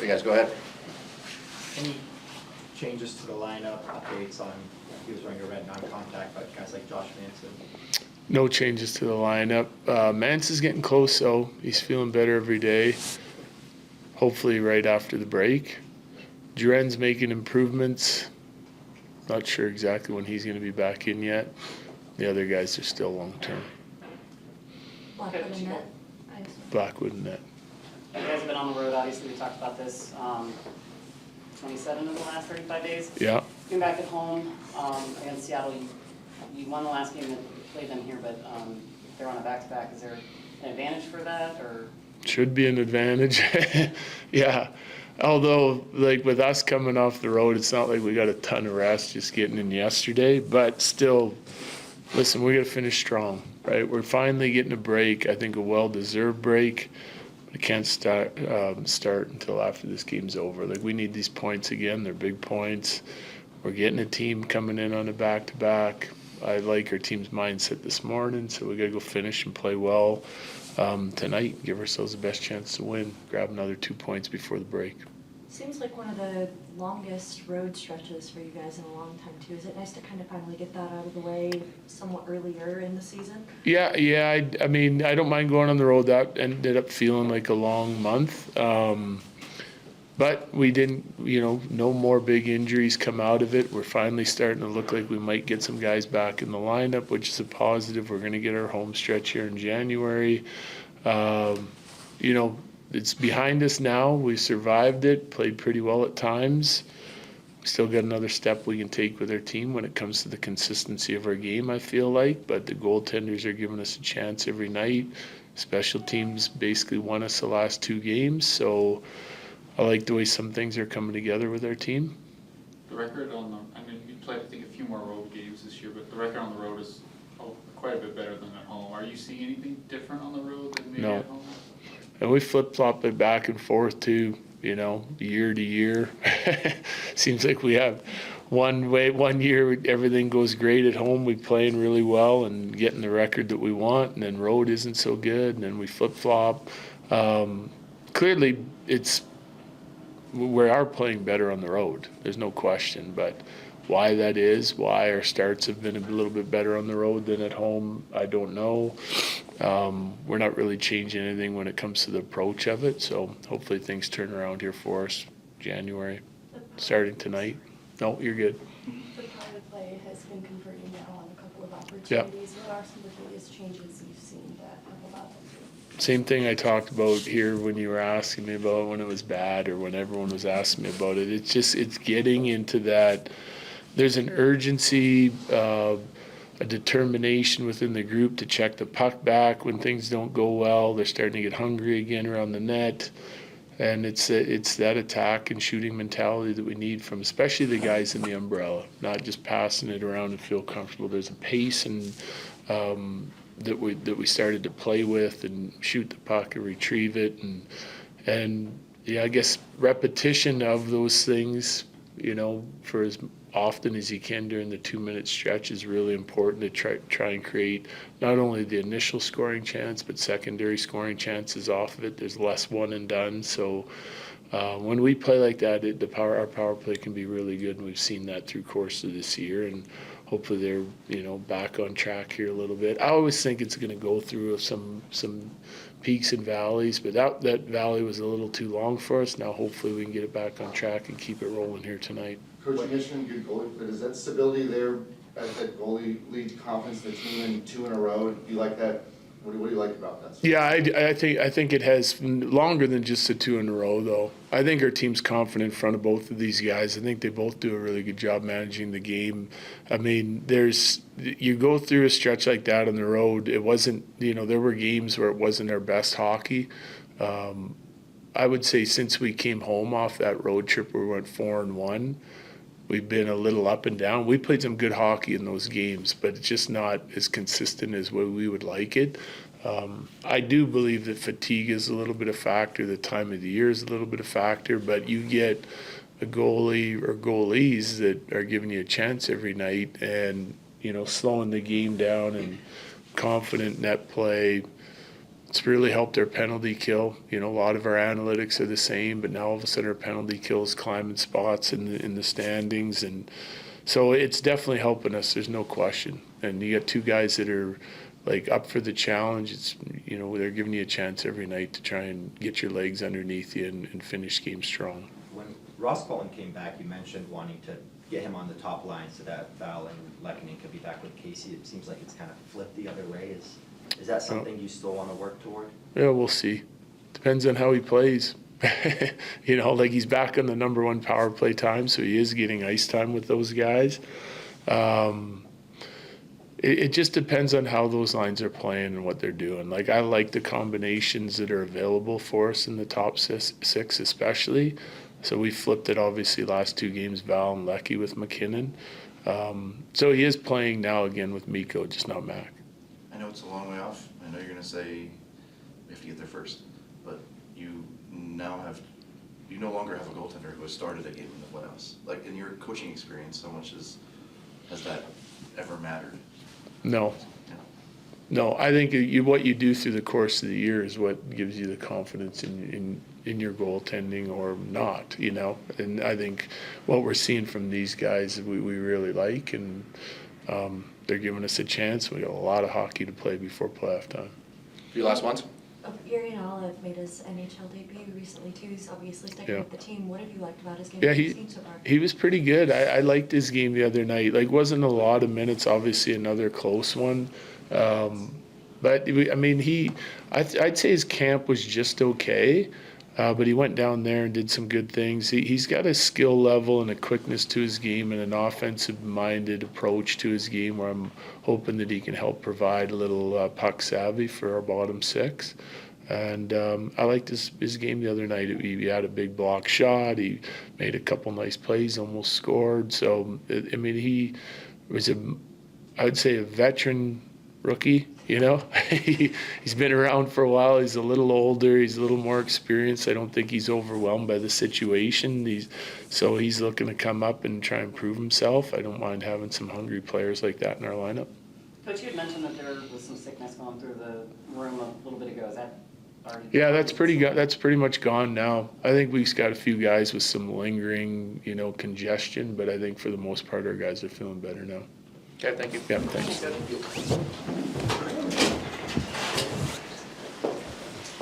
You guys go ahead. Any changes to the lineup, updates on, he was wearing a red non-contact, but guys like Josh Manson? No changes to the lineup. Mance is getting close, though. He's feeling better every day. Hopefully right after the break. Duren's making improvements. Not sure exactly when he's going to be back in yet. The other guys are still long-term. Blackwood and net. Blackwood and net. You guys have been on the road, obviously, we talked about this, 27 of the last 35 days. Yeah. Being back at home against Seattle, you won the last game that you played them here, but they're on a back-to-back. Is there an advantage for that, or? Should be an advantage. Yeah. Although, like, with us coming off the road, it's not like we got a ton of rest just getting in yesterday, but still, listen, we got to finish strong, right? We're finally getting a break, I think a well-deserved break. We can't start until after this game's over. Like, we need these points again. They're big points. We're getting a team coming in on a back-to-back. I like our team's mindset this morning, so we got to go finish and play well tonight. Give ourselves the best chance to win. Grab another 2 points before the break. Seems like one of the longest road stretches for you guys in a long time too. Is it nice to kind of finally get that out of the way somewhat earlier in the season? Yeah. I mean, I don't mind going on the road. That ended up feeling like a long month. But we didn't, no more big injuries come out of it. We're finally starting to look like we might get some guys back in the lineup, which is a positive. We're going to get our home stretch here in January. It's behind us now. We survived it, played pretty well at times. We still got another step we can take with our team when it comes to the consistency of our game, I feel like. But the goaltenders are giving us a chance every night. Special teams basically won us the last 2 games. So I like the way some things are coming together with our team. The record on you played, I think, a few more road games this year, but the record on the road is quite a bit better than at home. Are you seeing anything different on the road than maybe at home? And we flip-flop it back and forth too, year to year. Seems like we have one year everything goes great at home, we playing really well and getting the record that we want, and then road isn't so good, and then we flip-flop. Clearly, we are playing better on the road. There's no question, but why that is, why our starts have been a little bit better on the road than at home, I don't know. We're not really changing anything when it comes to the approach of it, so hopefully things turn around here for us January, starting tonight. No, you're good. The power play has been converting now on a couple of opportunities. What are some of the biggest changes you've seen that have allowed them to? Same thing I talked about here when you were asking me about when it was bad or when everyone was asking me about it. It's getting into that. There's an urgency, a determination within the group to check the puck back when things don't go well. They're starting to get hungry again around the net. And it's that attack and shooting mentality that we need from especially the guys in the umbrella, not just passing it around and feel comfortable. There's a pace and that we started to play with and shoot the puck and retrieve it. And yeah, I guess repetition of those things, for as often as you can during the 2-minute stretch is really important to try and create not only the initial scoring chance but secondary scoring chances off of it. There's less one and done. So when we play like that, our power play can be really good, and we've seen that through course of this year. And hopefully they're back on track here a little bit. I always think it's going to go through some peaks and valleys, but that valley was a little too long for us. Now hopefully we can get it back on track and keep it rolling here tonight. Coach, you mentioned good goalie, but is that stability there as that goalie leads confidence in the team in 2 in a row? Do you like that? What do you like about that? Yeah, I think it has longer than just the 2 in a row, though. I think our team's confident in front of both of these guys. I think they both do a really good job managing the game. I mean, you go through a stretch like that on the road. It wasn't, there were games where it wasn't our best hockey. I would say since we came home off that road trip where we went 4-1, we've been a little up and down. We played some good hockey in those games, but it's just not as consistent as what we would like it. I do believe that fatigue is a little bit of factor. The time of the year is a little bit of factor, but you get a goalie or goalies that are giving you a chance every night and, slowing the game down and confident net play. It's really helped our penalty kill. You know, a lot of our analytics are the same, but now all of a sudden our penalty kills climbing spots in the standings, and so it's definitely helping us. There's no question. And you got two guys that are like up for the challenge. It's, you know, they're giving you a chance every night to try and get your legs underneath you and finish games strong. When Ross Colton came back, you mentioned wanting to get him on the top line so that Val and Lehkonen could be back with Casey. It seems like it's kind of flipped the other way. Is that something you still want to work toward? Yeah, we'll see. Depends on how he plays. You know, like he's back on the number one power play time, so he is getting ice time with those guys. It just depends on how those lines are playing and what they're doing. Like, I like the combinations that are available for us in the top six especially. So we flipped it, obviously, last two games, Val and Lecky with McKinnon. So he is playing now again with Mikko, just not Mac. I know it's a long way off. I know you're going to say we have to get there first, but you no longer have a goaltender who has started a game with what else? Like, in your coaching experience, how much has that ever mattered? No. Yeah. No, I think what you do through the course of the year is what gives you the confidence in your goaltending or not, you know. And I think what we're seeing from these guys we really like, and they're giving us a chance. We got a lot of hockey to play before playoff time. Your last ones? Yuri and Olive made his NHL debut recently too. He's obviously sticking Yeah. with the team. What have you liked about his game? Yeah, What have you seen so far? he was pretty good. I liked his game the other night. Like, wasn't a lot of minutes, obviously another close one. But I mean, I'd say his camp was just okay. But he went down there and did some good things. He's got a skill level and a quickness to his game and an offensive-minded approach to his game where I'm hoping that he can help provide a little puck savvy for our bottom six. And I liked his game the other night. He had a big block shot. He made a couple nice plays, almost scored. So, I mean, he was I would say a veteran rookie, you know. He's been around for a while. He's a little older. He's a little more experienced. I don't think he's overwhelmed by the situation. So he's looking to come up and try and prove himself. I don't mind having some hungry players like that in our lineup. Coach, you had mentioned that there was some sickness going through the room a little bit ago. Is that already? Yeah, that's pretty much gone now. I think we've got a few guys with some lingering, you know, congestion, but I think for the most part our guys are feeling better now. Okay, thank you. Yeah, thanks.